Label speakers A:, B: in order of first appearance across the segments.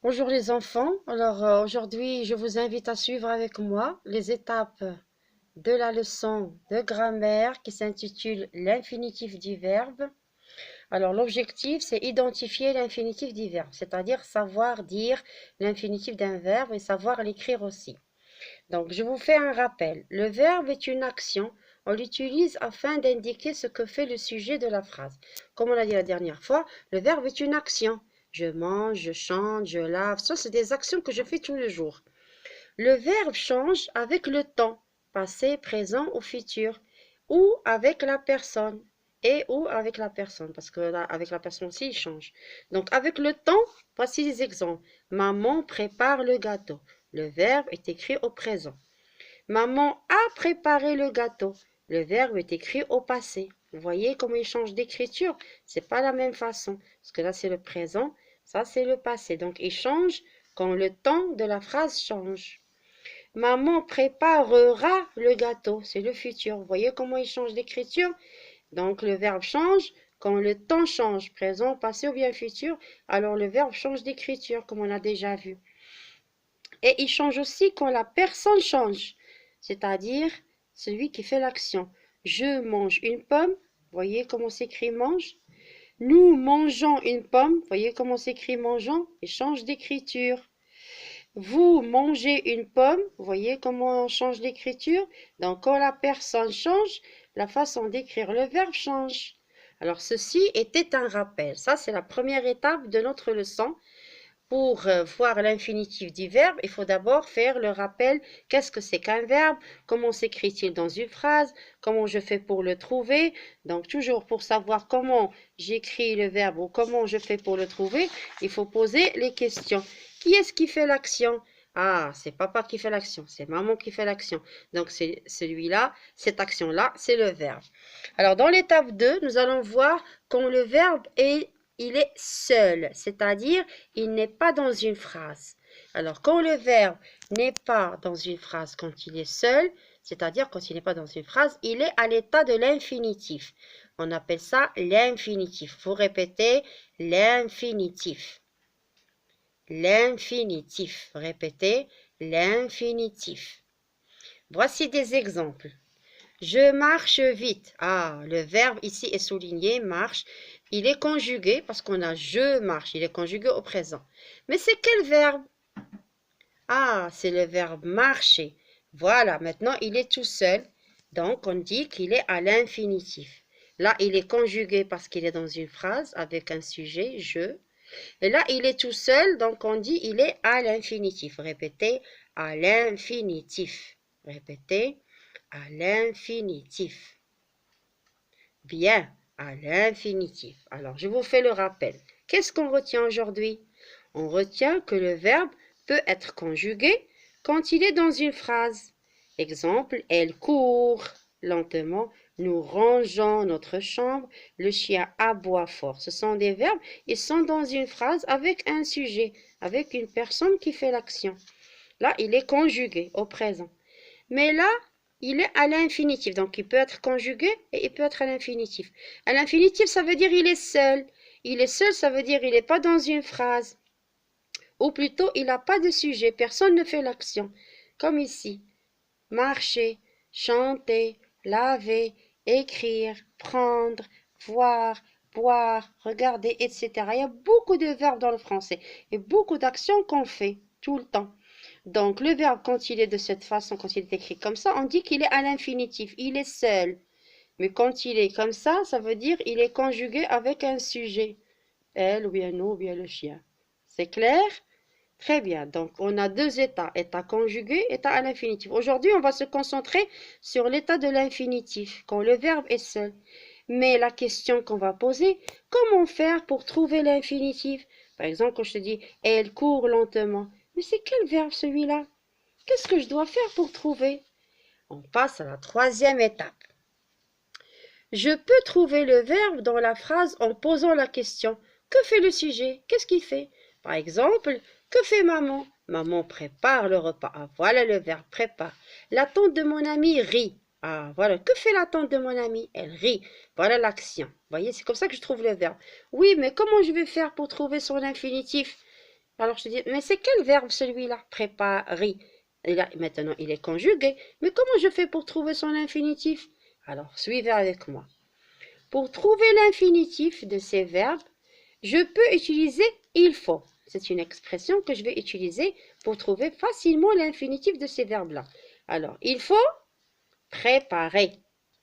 A: Bonjour les enfants. Aujourd'hui, je vous invite à suivre avec moi les étapes de la leçon de grammaire qui s'intitule l'infinitif du verbe. Alors l'objectif, c'est identifier l'infinitif du verbe, c'est-à-dire savoir dire l'infinitif d'un verbe et savoir l'écrire aussi. Donc je vous fais un rappel. Le verbe est une action. On l'utilise afin d'indiquer ce que fait le sujet de la phrase. Comme on l'a dit la dernière fois, le verbe est une action. Je mange, je chante, je lave. Ça, c'est des actions que je fais tous les jours. Le verbe change avec le temps, passé, présent ou futur, ou avec la personne. Et ou avec la personne, parce que là, avec la personne aussi, il change. Donc, avec le temps, voici les exemples. Maman prépare le gâteau. Le verbe est écrit au présent. Maman a préparé le gâteau. Le verbe est écrit au passé. Vous voyez comment il change d'écriture? C'est pas la même façon. Parce que là, c'est le présent. Ça, c'est le passé. Donc, il change quand le temps de la phrase change. Maman préparera le gâteau. C'est le futur. Vous voyez comment il change d'écriture? Donc, le verbe change quand le temps change. Présent, passé ou bien futur. Alors, le verbe change d'écriture, comme on a déjà vu. Et il change aussi quand la personne change, c'est-à-dire celui qui fait l'action. Je mange une pomme, voyez comment s'écrit mange. Nous mangeons une pomme, voyez comment s'écrit mangeons, et change d'écriture. Vous mangez une pomme, voyez comment on change d'écriture. Donc quand la personne change, la façon d'écrire le verbe change. Alors ceci était un rappel. Ça, c'est la première étape de notre leçon. Pour voir l'infinitif du verbe, il faut d'abord faire le rappel. Qu'est-ce que c'est qu'un verbe? Comment s'écrit-il dans une phrase? Comment je fais pour le trouver? Donc, toujours pour savoir comment j'écris le verbe ou comment je fais pour le trouver, il faut poser les questions. Qui est-ce qui fait l'action? Ah, c'est papa qui fait l'action, c'est maman qui fait l'action. Donc, c'est celui-là, cette action-là, c'est le verbe. Alors, dans l'étape 2, nous allons voir quand le verbe il est seul, c'est-à-dire il n'est pas dans une phrase. Alors, quand le verbe n'est pas dans une phrase, quand il est seul, c'est-à-dire quand il n'est pas dans une phrase, il est à l'état de l'infinitif. On appelle ça l'infinitif. Vous répétez l'infinitif. L'infinitif. Répétez l'infinitif. Voici des exemples. Je marche vite. Ah, le verbe ici est souligné, marche. Il est conjugué parce qu'on a je marche. Il est conjugué au présent. Mais c'est quel verbe? Ah, c'est le verbe marcher. Voilà, maintenant il est tout seul. Donc on dit qu'il est à l'infinitif. Là, il est conjugué parce qu'il est dans une phrase avec un sujet, je. Et là, il est tout seul, donc on dit il est à l'infinitif. Répétez, à l'infinitif. Répétez, à l'infinitif. Bien, à l'infinitif. Alors, je vous fais le rappel. Qu'est-ce qu'on retient aujourd'hui? On retient que le verbe peut être conjugué quand il est dans une phrase. Exemple, elle court lentement, nous rangeons notre chambre, le chien aboie fort. Ce sont des verbes, ils sont dans une phrase avec un sujet, avec une personne qui fait l'action. Là, il est conjugué au présent. Mais là, il est à l'infinitif. Donc, il peut être conjugué et il peut être à l'infinitif. À l'infinitif, ça veut dire il est seul. Il est seul, ça veut dire il n'est pas dans une phrase. Ou plutôt, il n'a pas de sujet. Personne ne fait l'action. Comme ici. Marcher, chanter, laver, écrire, prendre, voir, boire, regarder, etc. Il y a beaucoup de verbes dans le français et beaucoup d'actions qu'on fait tout le temps. Donc, le verbe, quand il est de cette façon, quand il est écrit comme ça, on dit qu'il est à l'infinitif, il est seul. Mais quand il est comme ça veut dire il est conjugué avec un sujet. Elle, ou bien nous, ou bien le chien. C'est clair? Très bien. Donc, on a deux états, état conjugué, état à l'infinitif. Aujourd'hui, on va se concentrer sur l'état de l'infinitif, quand le verbe est seul. Mais la question qu'on va poser, comment faire pour trouver l'infinitif? Par exemple, quand je te dis elle court lentement, mais c'est quel verbe celui-là? Qu'est-ce que je dois faire pour trouver? On passe à la troisième étape. Je peux trouver le verbe dans la phrase en posant la question. Que fait le sujet? Qu'est-ce qu'il fait? Par exemple, que fait maman? Maman prépare le repas. Ah, voilà le verbe prépare. La tante de mon ami rit. Ah, voilà. Que fait la tante de mon ami? Elle rit. Voilà l'action. Vous voyez, c'est comme ça que je trouve le verbe. Oui, mais comment je vais faire pour trouver son infinitif? Alors je te dis, mais c'est quel verbe celui-là? Préparer. Et là, maintenant, il est conjugué. Mais comment je fais pour trouver son infinitif? Alors, suivez avec moi. Pour trouver l'infinitif de ces verbes, je peux utiliser il faut. C'est une expression que je vais utiliser pour trouver facilement l'infinitif de ces verbes-là. Alors, il faut préparer.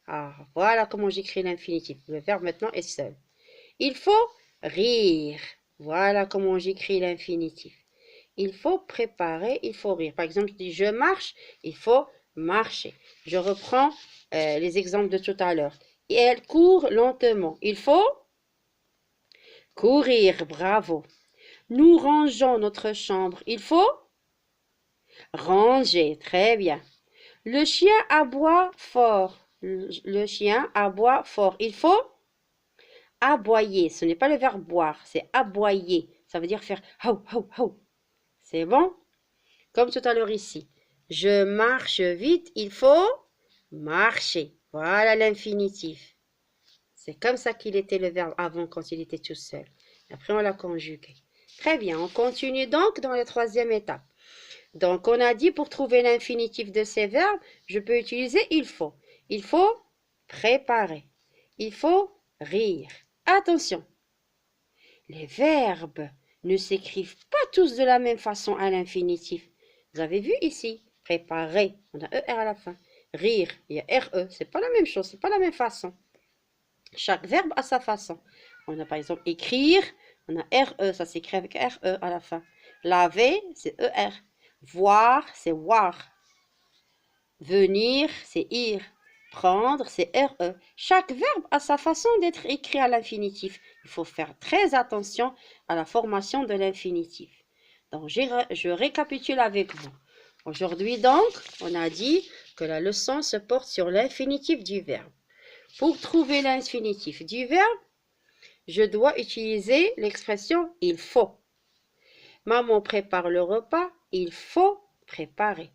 A: Ah, voilà comment j'écris l'infinitif. Le verbe maintenant est seul. Il faut rire. Voilà comment j'écris l'infinitif. Il faut préparer, il faut rire. Par exemple, je dis je marche, il faut marcher. Je reprends les exemples de tout à l'heure. Et elle court lentement. Il faut courir, bravo. Nous rangeons notre chambre. Il faut ranger, très bien. Le chien aboie fort. Le chien aboie fort. Il faut aboyer. Ce n'est pas le verbe boire, c'est aboyer. Ça veut dire faire hou, hou, hou. C'est bon? Comme tout à l'heure ici. Je marche vite, il faut marcher. Voilà l'infinitif. C'est comme ça qu'il était le verbe avant quand il était tout seul. Après, on l'a conjugué. Très bien, on continue donc dans la troisième étape. Donc, on a dit pour trouver l'infinitif de ces verbes, je peux utiliser il faut. Il faut préparer. Il faut rire. Attention, les verbes ne s'écrivent pas tous de la même façon à l'infinitif. Vous avez vu ici, préparer, on a ER à la fin. Rire, il y a RE, c'est pas la même chose, c'est pas la même façon. Chaque verbe a sa façon. On a par exemple écrire, on a RE, ça s'écrit avec RE à la fin. Laver, c'est ER. Voir, c'est voir. Venir, c'est ir. Prendre, c'est RE. Chaque verbe a sa façon d'être écrit à l'infinitif. Il faut faire très attention à la formation de l'infinitif. Donc, je récapitule avec vous. Aujourd'hui, donc, on a dit que la leçon se porte sur l'infinitif du verbe. Pour trouver l'infinitif du verbe, je dois utiliser l'expression « il faut ». Maman prépare le repas, il faut préparer.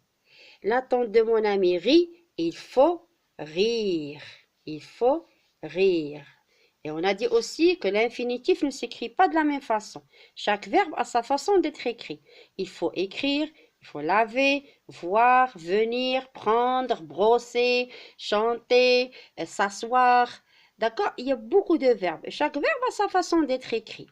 A: La tante de mon ami rit, il faut rire. Il faut rire. Et on a dit aussi que l'infinitif ne s'écrit pas de la même façon. Chaque verbe a sa façon d'être écrit. Il faut écrire, il faut laver, voir, venir, prendre, brosser, chanter, s'asseoir. D'accord? Il y a beaucoup de verbes. Chaque verbe a sa façon d'être écrit.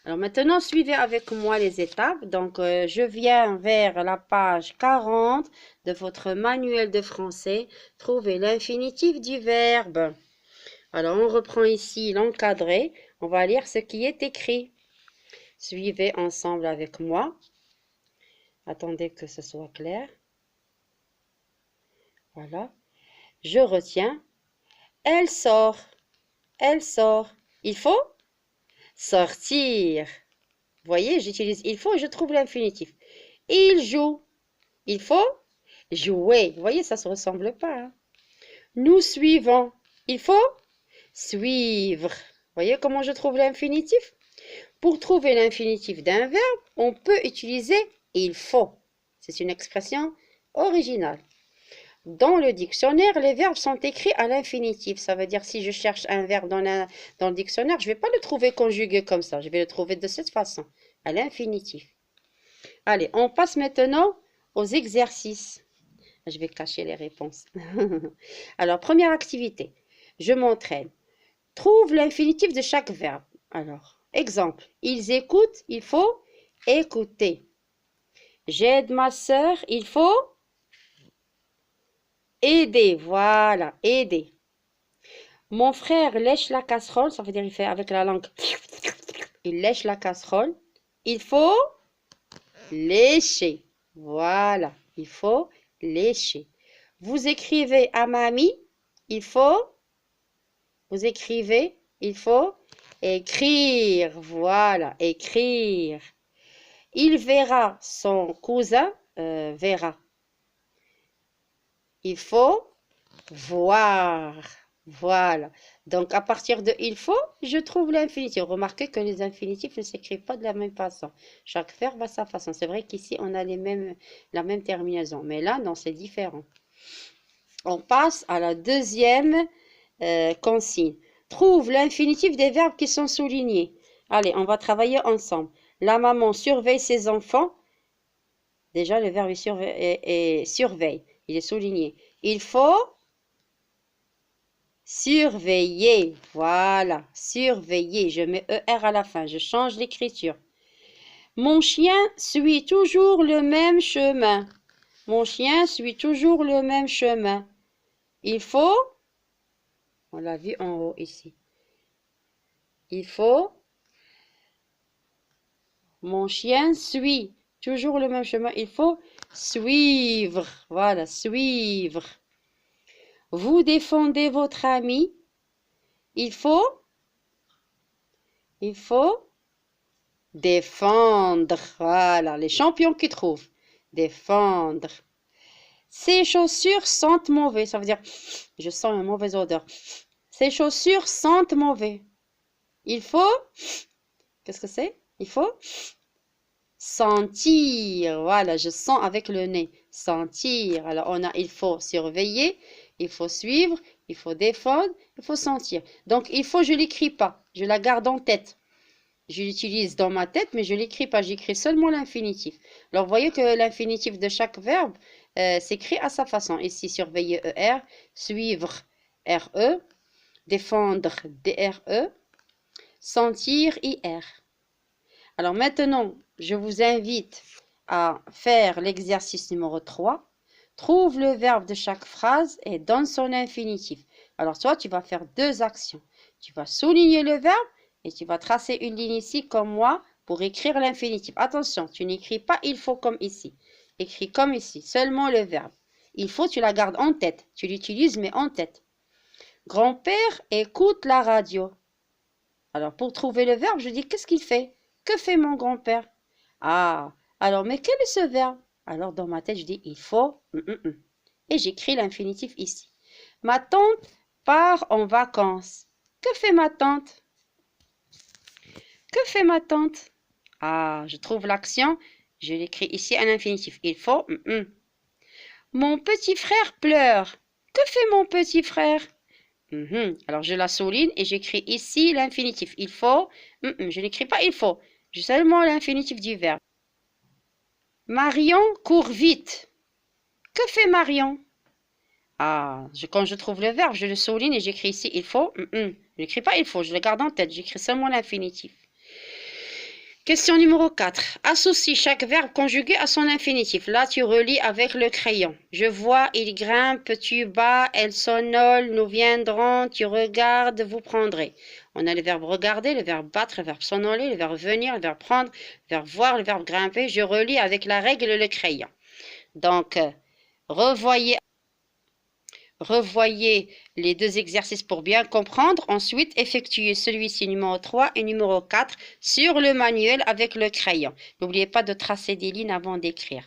A: Alors maintenant, suivez avec moi les étapes. Donc, je viens vers la page 40 de votre manuel de français. Trouvez l'infinitif du verbe. Alors, on reprend ici l'encadré. On va lire ce qui est écrit. Suivez ensemble avec moi. Attendez que ce soit clair. Voilà. Je retiens. Elle sort. Elle sort. Il faut sortir. Vous voyez, j'utilise il faut et je trouve l'infinitif. Il joue. Il faut jouer. Vous voyez, ça ne se ressemble pas. Hein? Nous suivons. Il faut suivre. Vous voyez comment je trouve l'infinitif? Pour trouver l'infinitif d'un verbe, on peut utiliser il faut. C'est une expression originale. Dans le dictionnaire, les verbes sont écrits à l'infinitif. Ça veut dire si je cherche un verbe dans le dictionnaire, je ne vais pas le trouver conjugué comme ça. Je vais le trouver de cette façon, à l'infinitif. Allez, on passe maintenant aux exercices. Je vais cacher les réponses. Alors, première activité. Je m'entraîne. Trouve l'infinitif de chaque verbe. Alors, exemple. Ils écoutent, il faut écouter. J'aide ma sœur, il faut aider. Voilà, aider. Mon frère lèche la casserole, ça veut dire il fait avec la langue. Il lèche la casserole. Il faut lécher. Voilà, il faut lécher. Vous écrivez à mamie, il faut. Vous écrivez, il faut écrire. Voilà, écrire. Il verra son cousin, verra. Il faut voir. Voilà. Donc, à partir de il faut, je trouve l'infinitif. Remarquez que les infinitifs ne s'écrivent pas de la même façon. Chaque verbe a sa façon. C'est vrai qu'ici, on a la même terminaison. Mais là, non, c'est différent. On passe à la deuxième consigne. Trouve l'infinitif des verbes qui sont soulignés. Allez, on va travailler ensemble. La maman surveille ses enfants. Déjà, le verbe est surveille. Il est souligné. Il faut surveiller. Voilà, surveiller. Je mets ER à la fin. Je change l'écriture. Mon chien suit toujours le même chemin. Mon chien suit toujours le même chemin. Il faut, on l'a vu en haut ici. Il faut, mon chien suit toujours le même chemin. Il faut suivre. Voilà, suivre. Vous défendez votre ami. Il faut défendre. Voilà, les champions qui trouvent. Défendre. Ces chaussures sentent mauvais. Ça veut dire, je sens une mauvaise odeur. Ces chaussures sentent mauvais. Il faut, qu'est-ce que c'est? Il faut sentir. Voilà, je sens avec le nez. Sentir. Alors, on a, il faut surveiller, il faut suivre, il faut défendre, il faut sentir. Donc, il faut, je ne l'écris pas. Je la garde en tête. Je l'utilise dans ma tête, mais je ne l'écris pas. J'écris seulement l'infinitif. Alors, vous voyez que l'infinitif de chaque verbe s'écrit à sa façon. Ici, surveiller ER, suivre RE, défendre DRE, sentir IR. Alors maintenant, je vous invite à faire l'exercice numéro 3. Trouve le verbe de chaque phrase et donne son infinitif. Alors toi, tu vas faire deux actions. Tu vas souligner le verbe et tu vas tracer une ligne ici comme moi pour écrire l'infinitif. Attention, tu n'écris pas il faut comme ici. Écris comme ici, seulement le verbe. Il faut, tu la gardes en tête. Tu l'utilises mais en tête. Grand-père écoute la radio. Alors pour trouver le verbe, je dis qu'est-ce qu'il fait? Que fait mon grand-père? Ah, alors mais quel est ce verbe? Alors dans ma tête, je dis il faut. Et j'écris l'infinitif ici. Ma tante part en vacances. Que fait ma tante? Que fait ma tante? Ah, je trouve l'action. Je l'écris ici à l'infinitif. Il faut. Mon petit frère pleure. Que fait mon petit frère? Alors je la souligne et j'écris ici l'infinitif. Il faut. Je n'écris pas il faut. J'ai seulement l'infinitif du verbe. Marion court vite. Que fait Marion? Ah, quand je trouve le verbe, je le souligne et j'écris ici il faut. Je n'écris pas il faut, je le garde en tête. J'écris seulement l'infinitif. Question numéro 4. Associe chaque verbe conjugué à son infinitif. Là, tu relis avec le crayon. Je vois, il grimpe, tu bats, elle sonnole, nous viendrons, tu regardes, vous prendrez. On a le verbe regarder, le verbe battre, le verbe sonnoler, le verbe venir, le verbe prendre, le verbe voir, le verbe grimper. Je relis avec la règle le crayon. Donc, revoyez les deux exercices pour bien comprendre. Ensuite, effectuez celui-ci numéro 3 et numéro 4 sur le manuel avec le crayon. N'oubliez pas de tracer des lignes avant d'écrire.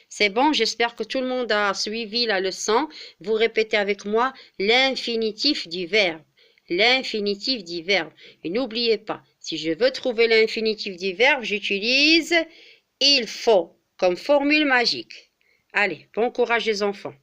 A: C'est bon, j'espère que tout le monde a suivi la leçon. Vous répétez avec moi l'infinitif du verbe. L'infinitif du verbe. Et n'oubliez pas, si je veux trouver l'infinitif du verbe, j'utilise il faut comme formule magique. Allez, bon courage les enfants.